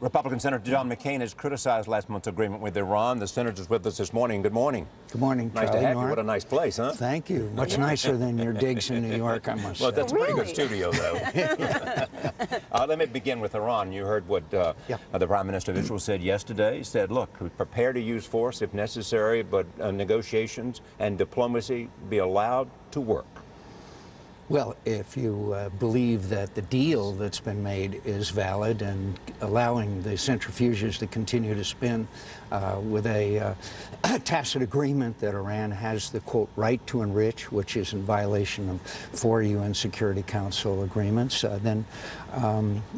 Republican Senator John McCain has criticized last month's agreement with Iran. The senator's with us this morning. Good morning. Good morning, Nice Charlie, to have Norm. you. What a nice place, huh? Thank you. Much nicer than your digs in New York, I must Well, say. that's a pretty good studio, though. Let me begin with Iran. You heard what the Prime Minister of Israel said yesterday. He said, look, we prepare to use force if necessary, but negotiations and diplomacy be allowed to work. Well, if you believe that the deal that's been made is valid and allowing the centrifuges to continue to spin with a tacit agreement that Iran has the, quote, right to enrich, which is in violation of 4 UN Security Council agreements, then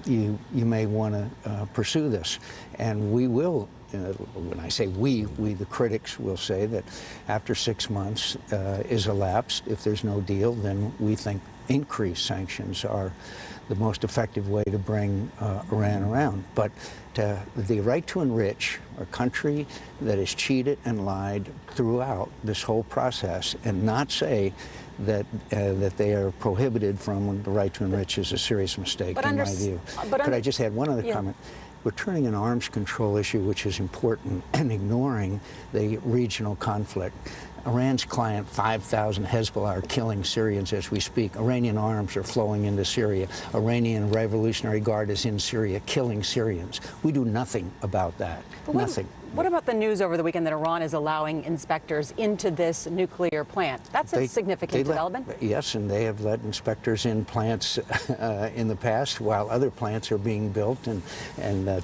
you may want to pursue this. And we will. When I say we, the critics will say that after 6 months is elapsed, if there's no deal, then we think increased sanctions are the most effective way to bring Iran around. But the right to enrich, a country that has cheated and lied throughout this whole process, and not say that they are prohibited from the right to enrich is a serious mistake, in my view. Could I just add one other comment? We're turning an arms control issue, which is important, and ignoring the regional conflict. Iran's client, 5,000 Hezbollah, are killing Syrians as we speak. Iranian arms are flowing into Syria. Iranian Revolutionary Guard is in Syria killing Syrians. We do nothing about that. Nothing. What about the news over the weekend that Iran is allowing inspectors into this nuclear plant? That's a significant development. Yes, and they have let inspectors in plants in the past while other plants are being built and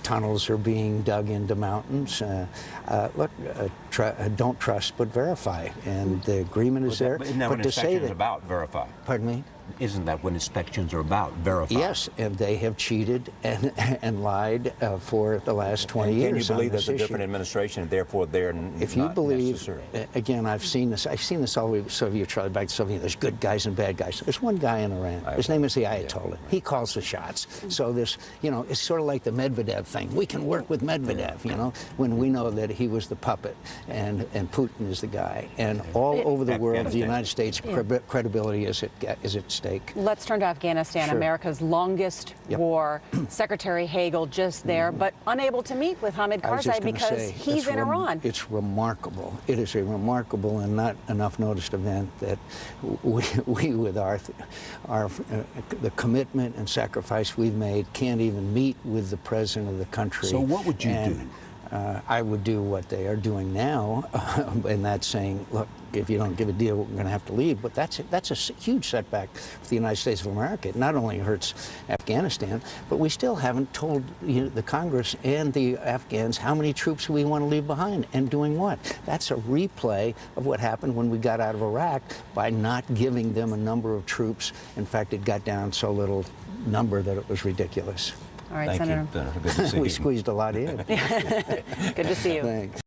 tunnels are being dug into mountains. Look, don't trust but verify, and the agreement is there. Isn't that what inspections are about, verify? Pardon me? Isn't that what inspections are about, verify? Yes, and they have cheated and lied for the last 20 years. Can you believe there's a different issue. administration, and therefore they're If you not believe, necessary? again, I've seen this all the way to Soviet, Charlie, back to Soviet. There's good guys and bad guys. There's one guy in Iran. His name is the Ayatollah. He calls the shots. So this, it's sort of like the Medvedev thing. We can work with Medvedev, when we know that he was the puppet and Putin is the guy. And all over the world, the United States credibility is at stake. Let's turn to Afghanistan, Sure. America's longest war. Secretary Hagel just there, but unable to meet with Hamid Karzai because he's in Iran. It's remarkable. It is a remarkable and not enough noticed event that we with the commitment and sacrifice we've made, can't even meet with the president of the country. So what would you do? I would do what they are doing now, and that's saying, look, if you don't give a deal, we're going to have to leave. But that's a huge setback for the United States of America. It not only hurts Afghanistan, but we still haven't told the Congress and the Afghans how many troops we want to leave behind and doing what. That's a replay of what happened when we got out of Iraq by not giving them a number of troops. In fact, it got down so little number that it was ridiculous. All right, Senator. Good to see you. We squeezed a lot in. Good to see you. Thanks.